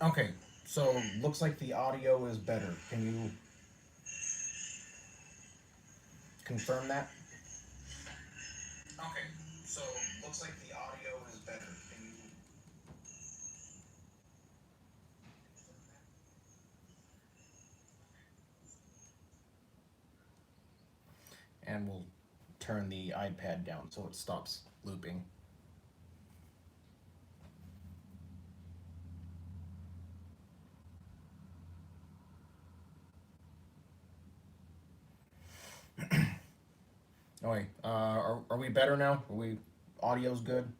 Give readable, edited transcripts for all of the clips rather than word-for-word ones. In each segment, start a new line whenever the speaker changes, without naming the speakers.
Okay, so looks like the audio is better. Can you confirm that? Okay, so looks like the audio is better. Can you confirm that? And we'll turn the iPad down so it stops looping. Okay, are we better now? Are we audio's good?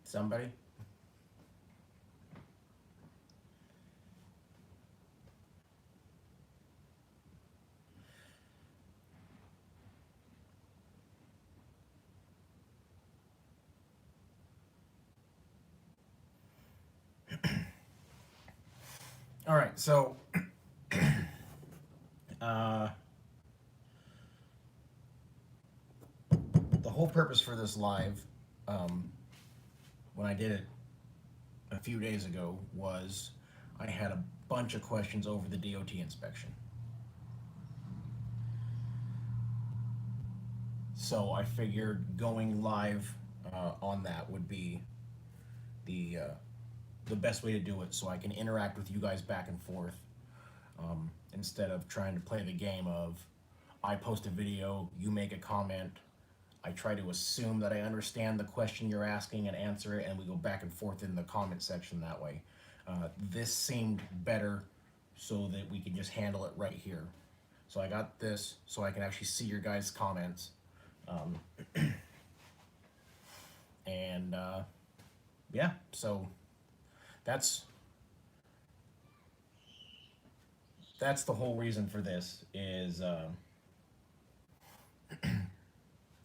Somebody? All right, so uh, the whole purpose for this live, um, when I did it a few days ago, was I had a bunch of questions over the DOT inspection. So I figured going live on that would be the uh, the best way to do it, so I can interact with you guys back and forth instead of trying to play the game of I post a video, you make a comment, I try to assume that I understand the question you're asking and answer it, and we go back and forth in the comment section that way. This seemed better so that we can just handle it right here. So I got this so I can actually see your guys' comments. Um, and yeah, so that's that's the whole reason for this is the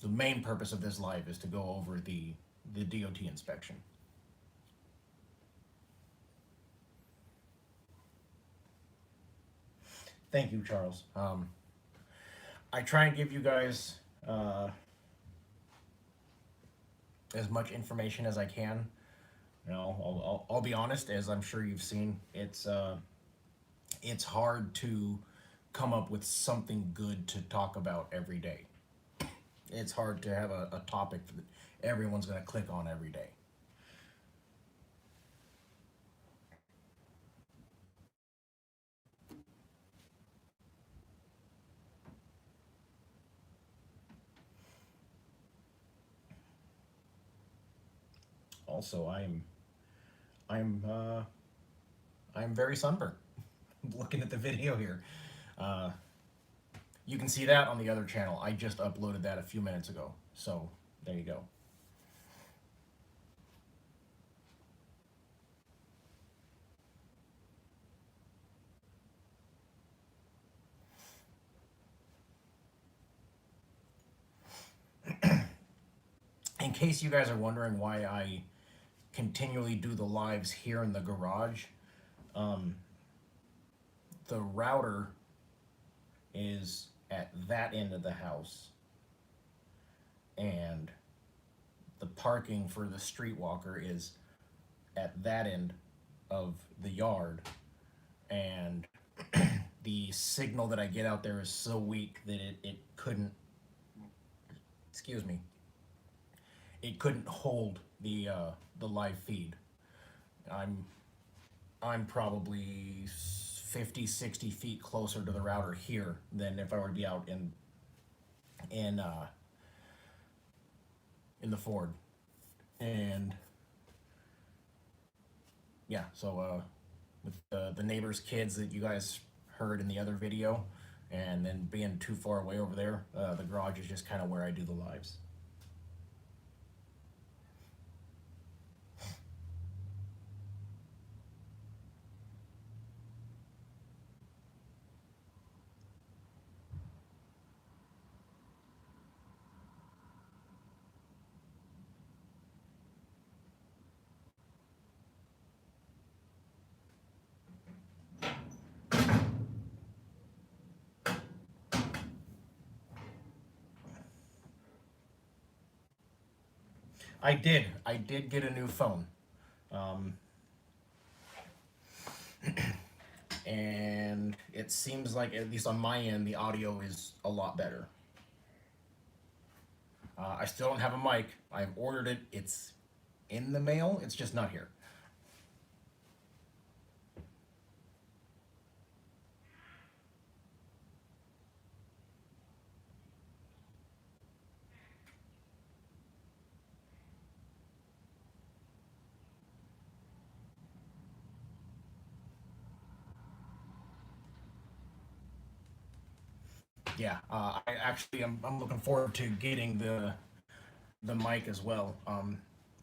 main purpose of this live is to go over the DOT inspection. Thank you, Charles. I try and give you guys uh, as much information as I can. You know, I'll be honest, as I'm sure you've seen, it's hard to come up with something good to talk about every day. It's hard to have a topic that everyone's going to click on every day. Also, I'm I'm very sunburned. Looking at the video here, uh, you can see that on the other channel. I just uploaded that a few minutes ago. So there you go. In case you guys are wondering why I continually do the lives here in the garage, um, the router is at that end of the house, and the parking for the streetwalker is at that end of the yard, and the signal that I get out there is so weak that it couldn't, excuse me, it couldn't hold the live feed. I'm I'm probably 50, 60 feet closer to the router here than if I were to be out in uh, in the Ford. And yeah, so with the neighbor's kids that you guys heard in the other video, and then being too far away over there, the garage is just kind of where I do the lives. I did get a new phone. Um, and it seems like, at least on my end, the audio is a lot better. I still don't have a mic. I've ordered it. It's in the mail. It's just not here. Yeah, I actually I'm looking forward to getting the mic as well.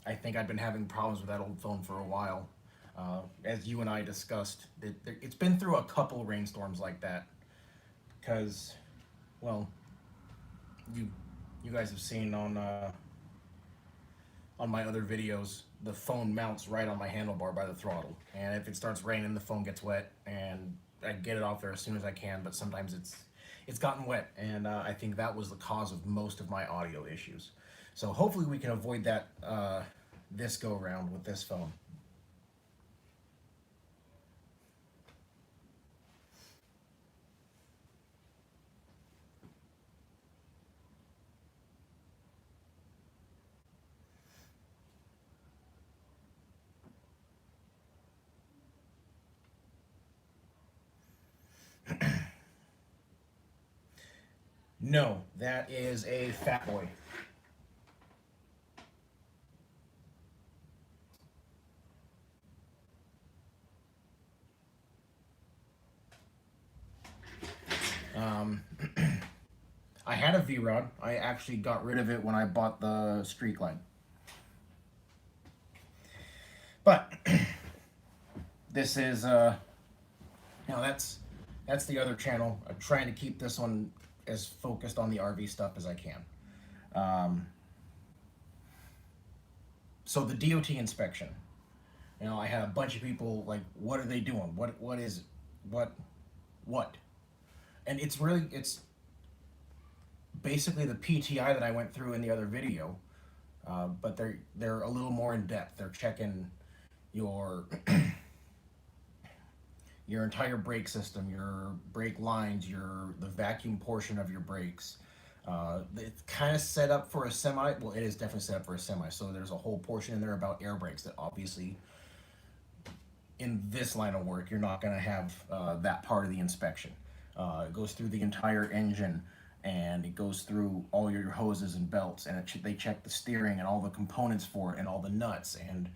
I think I've been having problems with that old phone for a while. As you and I discussed, it's been through a couple rainstorms like that. Because, well, you you guys have seen on my other videos, the phone mounts right on my handlebar by the throttle, and if it starts raining, the phone gets wet, and I get it off there as soon as I can. But sometimes it's gotten wet, and I think that was the cause of most of my audio issues. So hopefully we can avoid that this go around with this phone. No, that is a Fat Boy. Um, I had a V Rod. I actually got rid of it when I bought the Street Glide. But this is that's the other channel. I'm trying to keep this one as focused on the RV stuff as I can. Um, so the DOT inspection. I had a bunch of people like, "What are they doing? What is it? What?" And it's basically the PTI that I went through in the other video, but they're a little more in depth. They're checking your your entire brake system, your brake lines, the vacuum portion of your brakes. It's kind of set up for a semi. Well, it is definitely set up for a semi. So there's a whole portion in there about air brakes that obviously in this line of work you're not going to have that part of the inspection. It goes through the entire engine, and it goes through all your hoses and belts, and they check the steering and all the components for it and all the nuts and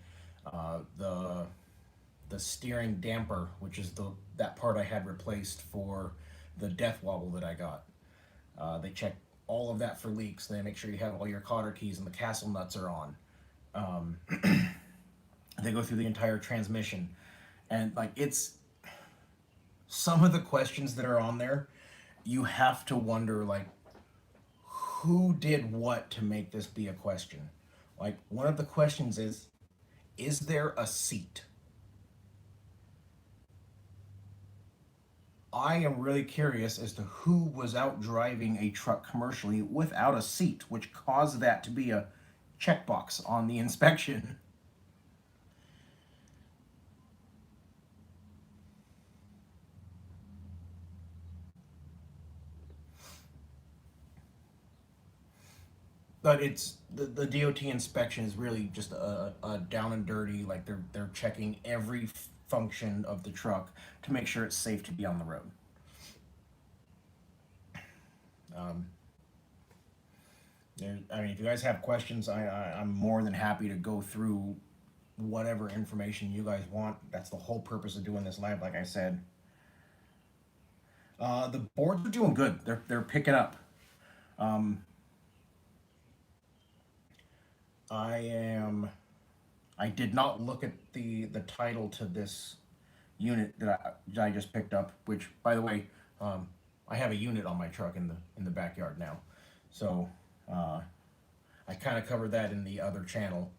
the steering damper, which is that part I had replaced for the death wobble that I got. They check all of that for leaks. They make sure you have all your cotter keys and the castle nuts are on. Um, they go through the entire transmission, and like it's some of the questions that are on there, you have to wonder like who did what to make this be a question. Like one of the questions is there a seat? I am really curious as to who was out driving a truck commercially without a seat, which caused that to be a checkbox on the inspection. But it's the DOT inspection is really just a down and dirty, like they're checking every function of the truck to make sure it's safe to be on the road. Um, I mean, if you guys have questions, I'm more than happy to go through whatever information you guys want. That's the whole purpose of doing this live, like I said. The boards are doing good. They're picking up. Um, I am. I did not look at the title to this unit that I just picked up. Which, by the way, um, I have a unit on my truck in the backyard now. So uh, I kind of covered that in the other channel.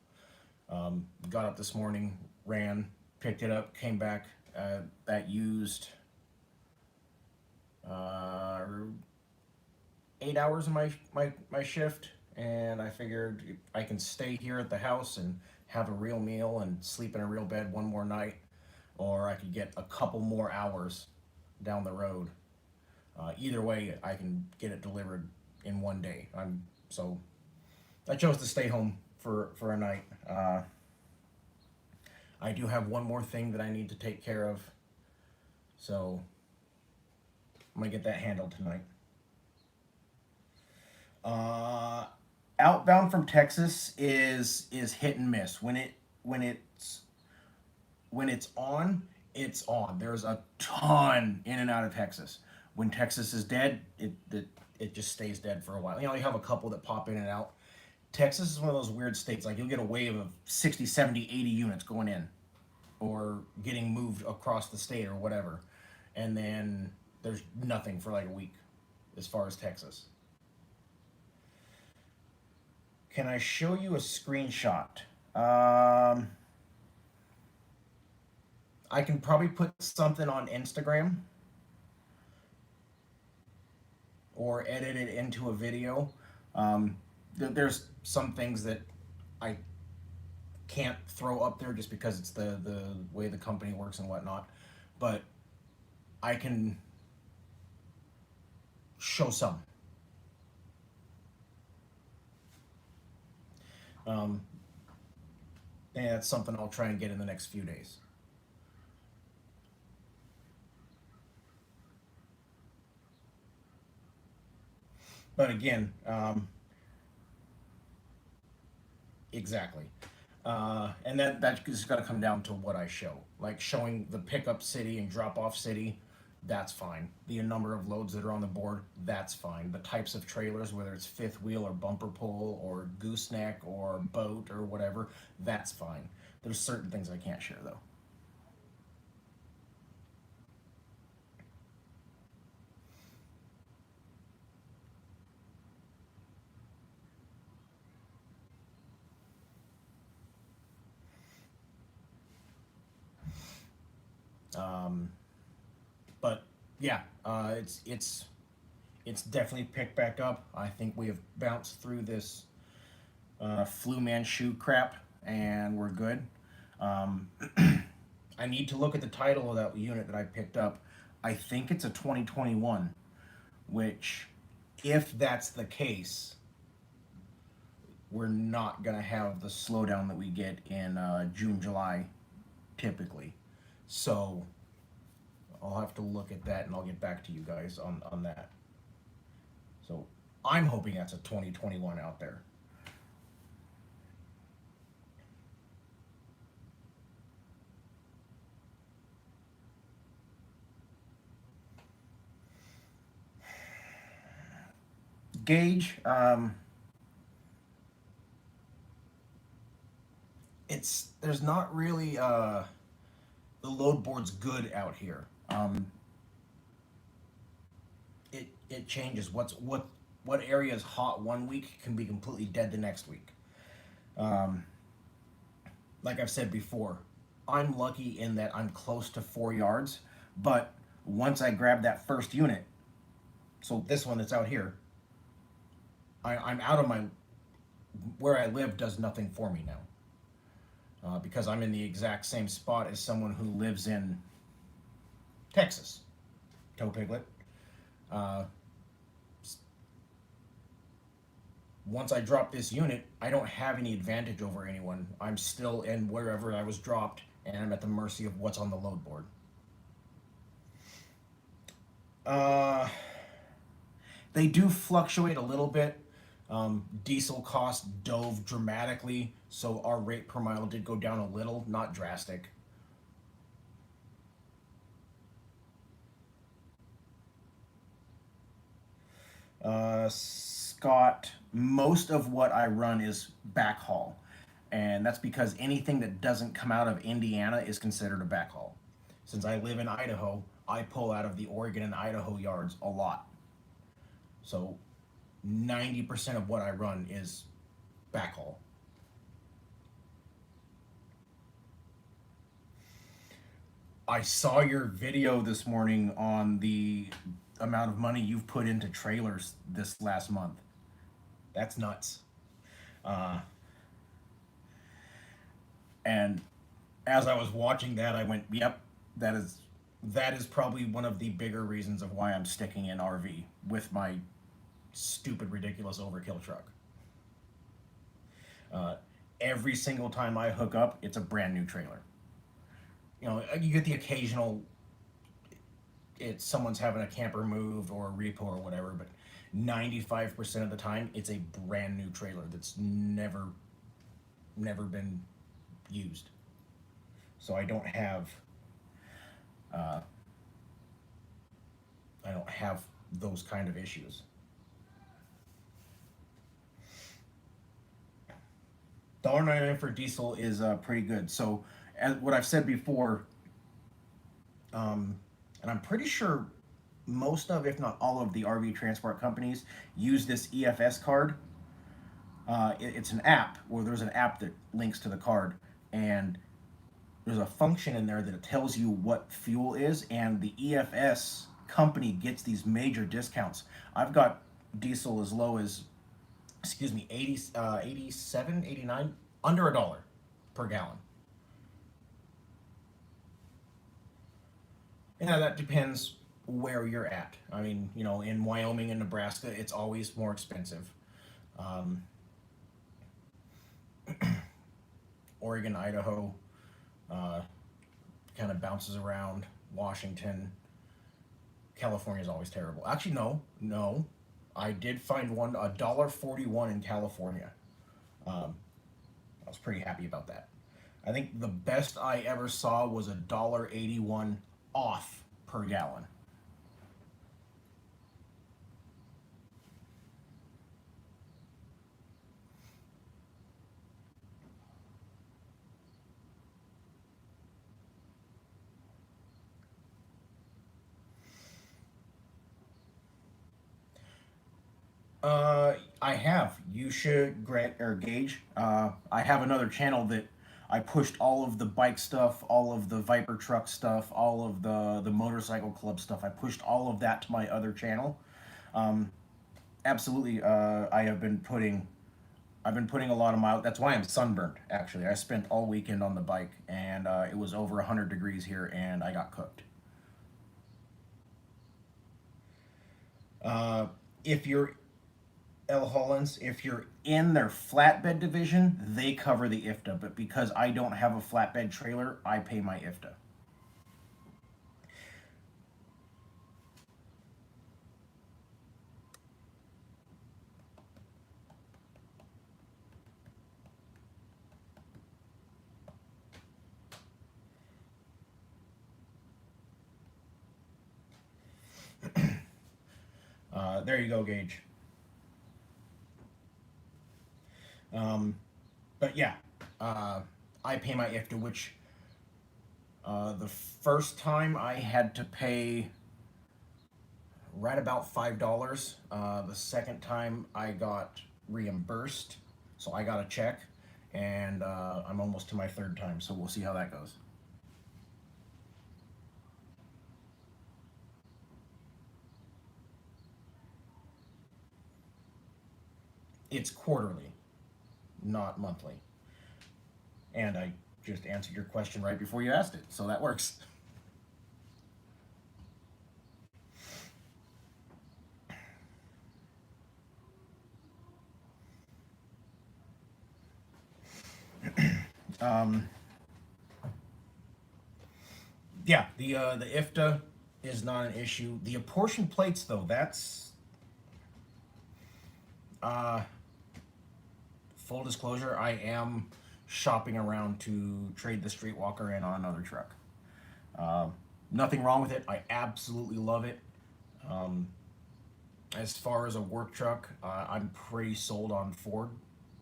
Got up this morning, ran, picked it up, came back. That used uh, 8 hours of my shift, and I figured I can stay here at the house and have a real meal and sleep in a real bed one more night, or I could get a couple more hours down the road. Either way, I can get it delivered in one day. So I chose to stay home for a night. I do have one more thing that I need to take care of, so I'm gonna get that handled tonight. Uh, Outbound from Texas is hit and miss. When it's when it's on. There's a ton in and out of Texas. When Texas is dead, it just stays dead for a while. You have a couple that pop in and out. Texas is one of those weird states. Like you'll get a wave of 60, 70, 80 units going in or getting moved across the state or whatever. And then there's nothing for like a week as far as Texas. Can I show you a screenshot? Um, I can probably put something on Instagram or edit it into a video. There's some things that I can't throw up there just because it's the way the company works and whatnot. But I can show some. Um, and that's something I'll try and get in the next few days. But again, exactly. And that's just got to come down to what I show. Like showing the pickup city and drop off city, that's fine. The number of loads that are on the board, that's fine. The types of trailers, whether it's fifth wheel or bumper pull or gooseneck or boat or whatever, that's fine. There's certain things I can't share though. Um, but yeah, it's definitely picked back up. I think we have bounced through this flu man shoe crap, and we're good. Um, I need to look at the title of that unit that I picked up. I think it's a 2021, which, if that's the case, we're not going to have the slowdown that we get in June, July typically. So I'll have to look at that and I'll get back to you guys on that. So I'm hoping that's a 2021 out there. Gauge, it's there's not really the load board's good out here. It changes. What area is hot one week can be completely dead the next week. Um, like I've said before, I'm lucky in that I'm close to 4 yards, but once I grab that first unit, so this one that's out here, I'm out of my where I live does nothing for me now because I'm in the exact same spot as someone who lives in Texas. Toe Piglet. Uh, Once I drop this unit, I don't have any advantage over anyone. I'm still in wherever I was dropped, and I'm at the mercy of what's on the load board. Uh, they do fluctuate a little bit. Diesel costs dove dramatically, so our rate per mile did go down a little, not drastic. Scott, most of what I run is backhaul, and that's because anything that doesn't come out of Indiana is considered a backhaul. Since I live in Idaho, I pull out of the Oregon and Idaho yards a lot. So 90% of what I run is backhaul. I saw your video this morning on the amount of money you've put into trailers this last month. That's nuts. And as I was watching that, I went, "Yep, that is that is probably one of the bigger reasons of why I'm sticking in RV with my stupid, ridiculous overkill truck." Uh, every single time I hook up, it's a brand new trailer. You know, you get the occasional, it's someone's having a camper moved or a repo or whatever, but 95% of the time, it's a brand new trailer that's never been used. So uh, I don't have those kind of issues. $1.99 for diesel is pretty good. So, as what I've said before, and I'm pretty sure most of, if not all of, the RV transport companies use this EFS card. It's an app where there's an app that links to the card, and there's a function in there that tells you what fuel is, and the EFS company gets these major discounts. I've got diesel as low as, excuse me, 80, 87, 89, under $1 per gallon. Yeah, that depends where you're at. I mean, you know, in Wyoming and Nebraska, it's always more expensive. Um, Oregon, Idaho, uh, kind of bounces around. Washington, California is always terrible. Actually, no. I did find one, $1.41 in California. Um, I was pretty happy about that. I think the best I ever saw was $1.81 off per gallon. I have. You should Grant or Gauge. I have another channel that I pushed all of the bike stuff, all of the Viper truck stuff, all of the motorcycle club stuff. I pushed all of that to my other channel. Um, Absolutely. I've been putting a lot of miles. That's why I'm sunburned. Actually, I spent all weekend on the bike, and it was over 100 degrees here, and I got cooked. Uh, if you're L. Hollins, if you're in their flatbed division, they cover the IFTA. But because I don't have a flatbed trailer, I pay my IFTA. There you go, Gage. Um, but yeah, uh, I pay my IFTA, which the first time I had to pay right about $5. The second time I got reimbursed, so I got a check, and I'm almost to my third time, so we'll see how that goes. It's quarterly, not monthly. And I just answered your question right before you asked it, so that works. Um, yeah, the IFTA is not an issue. The apportion plates, though, that's uh, full disclosure. I am shopping around to trade the Streetwalker in on another truck. Uh, Nothing wrong with it. I absolutely love it. Um, as far as a work truck, I'm pretty sold on Ford.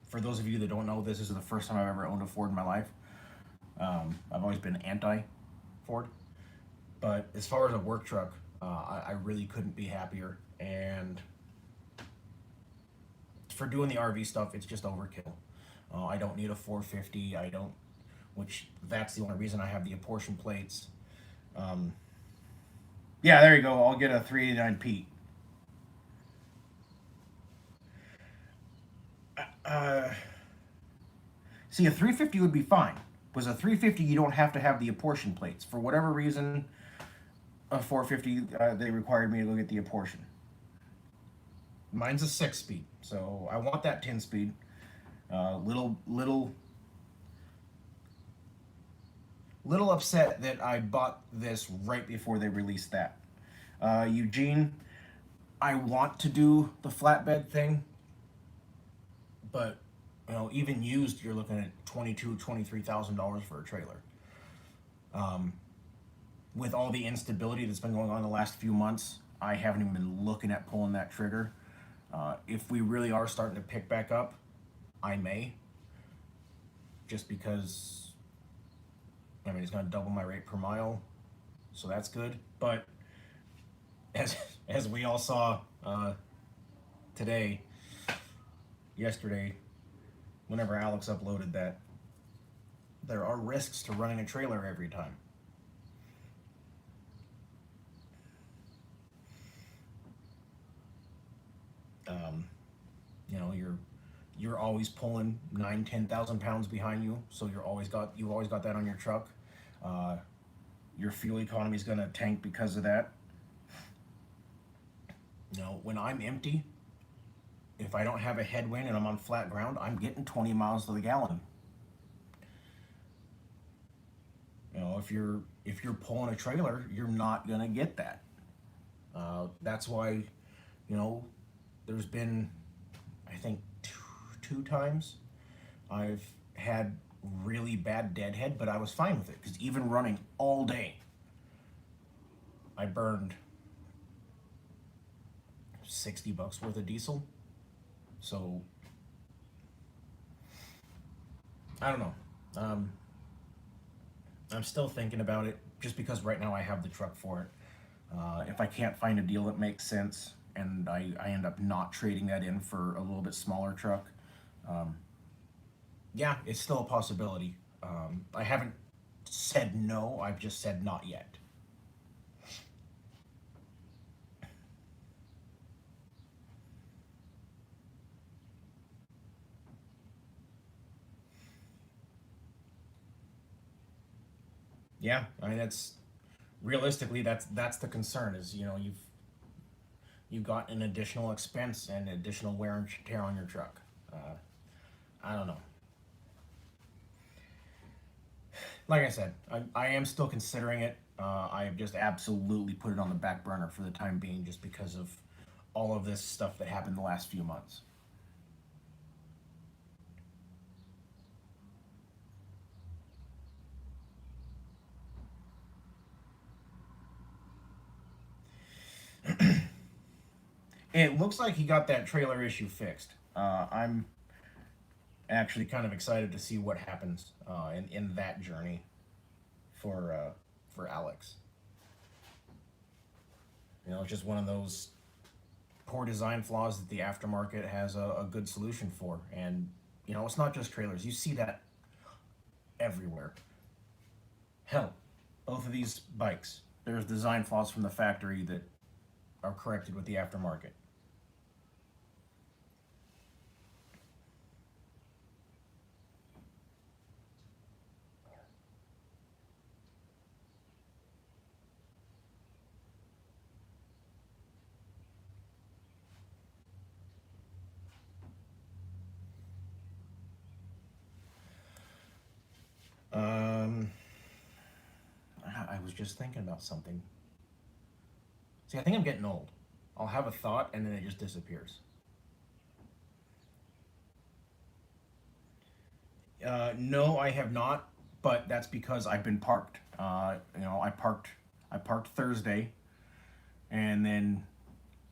For those of you that don't know, this is the first time I've ever owned a Ford in my life. I've always been anti Ford. But as far as a work truck, I really couldn't be happier. And for doing the RV stuff, it's just overkill. I don't need a 450. I don't, which that's the only reason I have the apportion plates. Um, yeah, there you go. I'll get a 389 Pete. See, a 350 would be fine. Because a 350, you don't have to have the apportion plates. For whatever reason, a 450, they required me to go get the apportion. Mine's a 6 speed, so I want that 10 speed. Little upset that I bought this right before they released that. Eugene, I want to do the flatbed thing, but even used, you're looking at $23,000 for a trailer. With all the instability that's been going on the last few months, I haven't even been looking at pulling that trigger. If we really are starting to pick back up, I may, just because it's going to double my rate per mile, so that's good. But as as we all saw today, yesterday, whenever Alex uploaded that, there are risks to running a trailer every time. Um, you're always pulling 9, 10,000 pounds behind you, so you've always got that on your truck. Uh, your fuel economy is going to tank because of that. When I'm empty, if I don't have a headwind and I'm on flat ground, I'm getting 20 miles to the gallon. If you're pulling a trailer, you're not gonna get that. That's why, you know, there's been, I think, two times I've had really bad deadhead, but I was fine with it because even running all day, I burned $60 worth of diesel. So I don't know. Um, I'm still thinking about it just because right now I have the truck for it. If I can't find a deal that makes sense and I end up not trading that in for a little bit smaller truck, um, yeah, it's still a possibility. I haven't said no, I've just said not yet. Yeah, I mean that's realistically that's the concern is you've got an additional expense and additional wear and tear on your truck. Uh, I don't know. Like I said, I am still considering it. I have just absolutely put it on the back burner for the time being, just because of all of this stuff that happened the last few months. It looks like he got that trailer issue fixed. I'm actually kind of excited to see what happens in that journey for Alex. It's just one of those poor design flaws that the aftermarket has a good solution for. And it's not just trailers. You see that everywhere. Hell, both of these bikes, there's design flaws from the factory that are corrected with the aftermarket. Um, I was just thinking about something. See, I think I'm getting old. I'll have a thought and then it just disappears. No, I have not, but that's because I've been parked. I parked Thursday, and then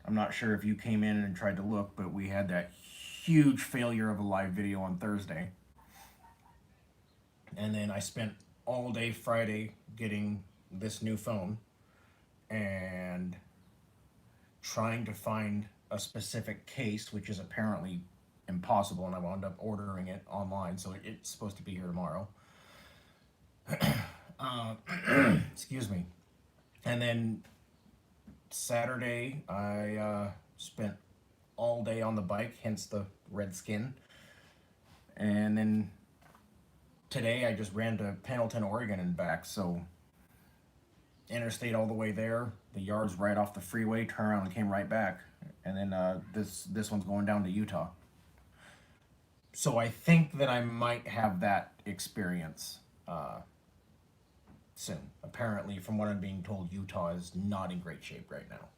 I'm not sure if you came in and tried to look, but we had that huge failure of a live video on Thursday. And then I spent all day Friday getting this new phone and trying to find a specific case, which is apparently impossible, and I wound up ordering it online, so it's supposed to be here tomorrow. Uh, excuse me. And then Saturday, I spent all day on the bike, hence the red skin. And then today I just ran to Pendleton, Oregon and back. So interstate all the way there. The yard's right off the freeway. Turn around and came right back. And then this one's going down to Utah. So I think that I might have that experience soon. Apparently, from what I'm being told, Utah is not in great shape right now.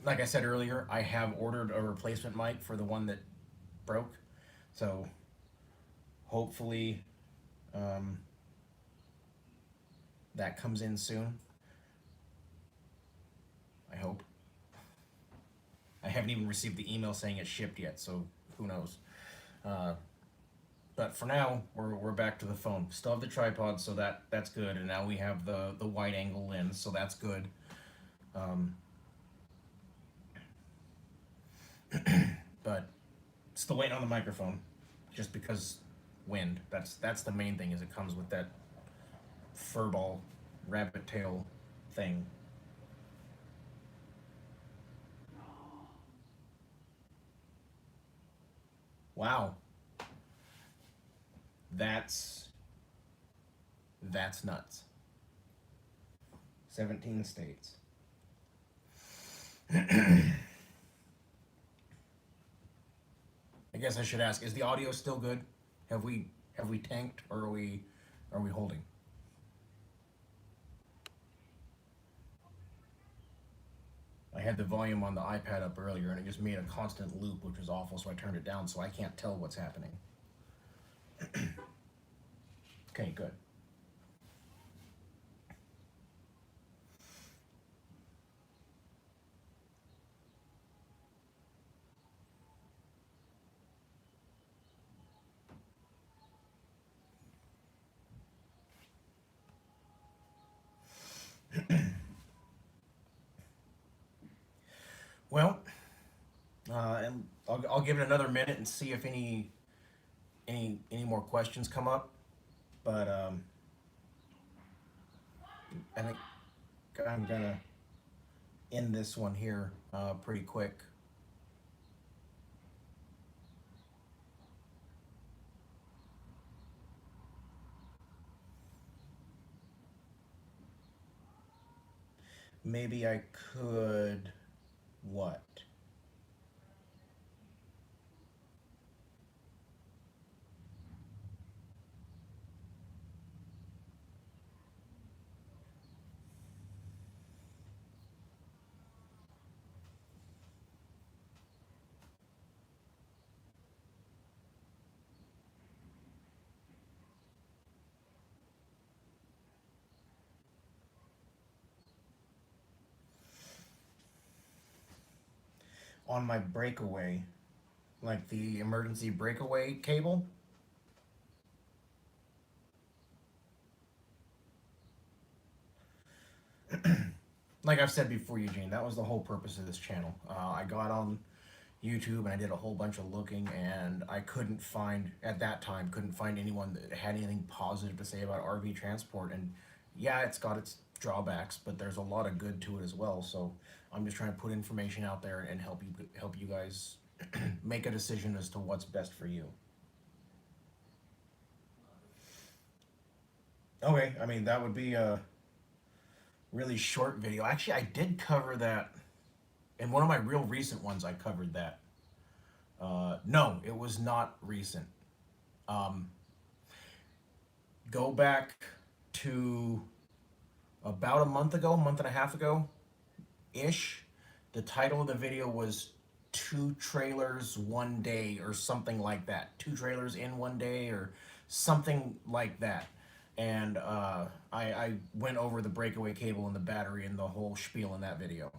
Like I said earlier, I have ordered a replacement mic for the one that broke. So hopefully um, that comes in soon. I hope. I haven't even received the email saying it's shipped yet, so who knows. Uh, but for now, we're back to the phone. Still have the tripod, so that's good. And now we have the wide angle lens, so that's good. Um, but still waiting on the microphone, just because wind. That's the main thing. Is it comes with that furball rabbit tail thing. Wow, that's that's nuts. 17 states. I guess I should ask: is the audio still good? Have we tanked, or are we holding? I had the volume on the iPad up earlier, and it just made a constant loop, which was awful. So I turned it down, so I can't tell what's happening. Okay, good. Well, and I'll give it another minute and see if any more questions come up. But I think I'm gonna end this one here pretty quick. Maybe I could what? On my breakaway, like the emergency breakaway cable. Like I've said before, Eugene, that was the whole purpose of this channel. I got on YouTube and I did a whole bunch of looking, and I couldn't find, at that time, couldn't find anyone that had anything positive to say about RV transport. And yeah, it's got its drawbacks, but there's a lot of good to it as well. So I'm just trying to put information out there and help you guys make a decision as to what's best for you. Okay, I mean that would be a really short video. Actually, I did cover that in one of my real recent ones. I covered that. No, it was not recent. Um, go back to about a month ago, month and a half ago ish. The title of the video was Two Trailers One Day or something like that. Two trailers in one day or something like that. And I went over the breakaway cable and the battery and the whole spiel in that video.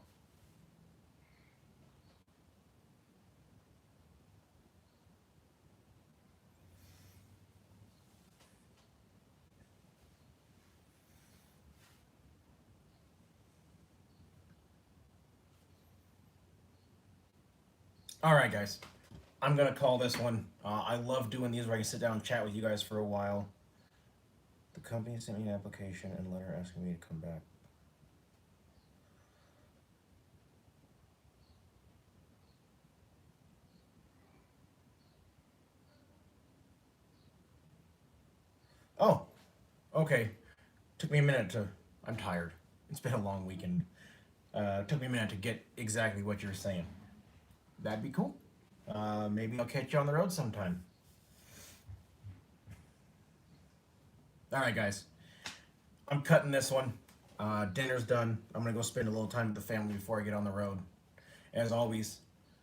All right, guys. I'm gonna call this one. I love doing these where I can sit down and chat with you guys for a while. The company sent me an application and letter asking me to come back. Oh, okay. Took me a minute to. I'm tired. It's been a long weekend. Took me a minute to get exactly what you're saying. That'd be cool. Maybe I'll catch you on the road sometime. All right, guys. I'm cutting this one. Dinner's done. I'm gonna go spend a little time with the family before I get on the road. As always,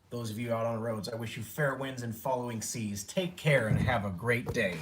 those of you out on the roads, I wish you fair winds and following seas. Take care and have a great day.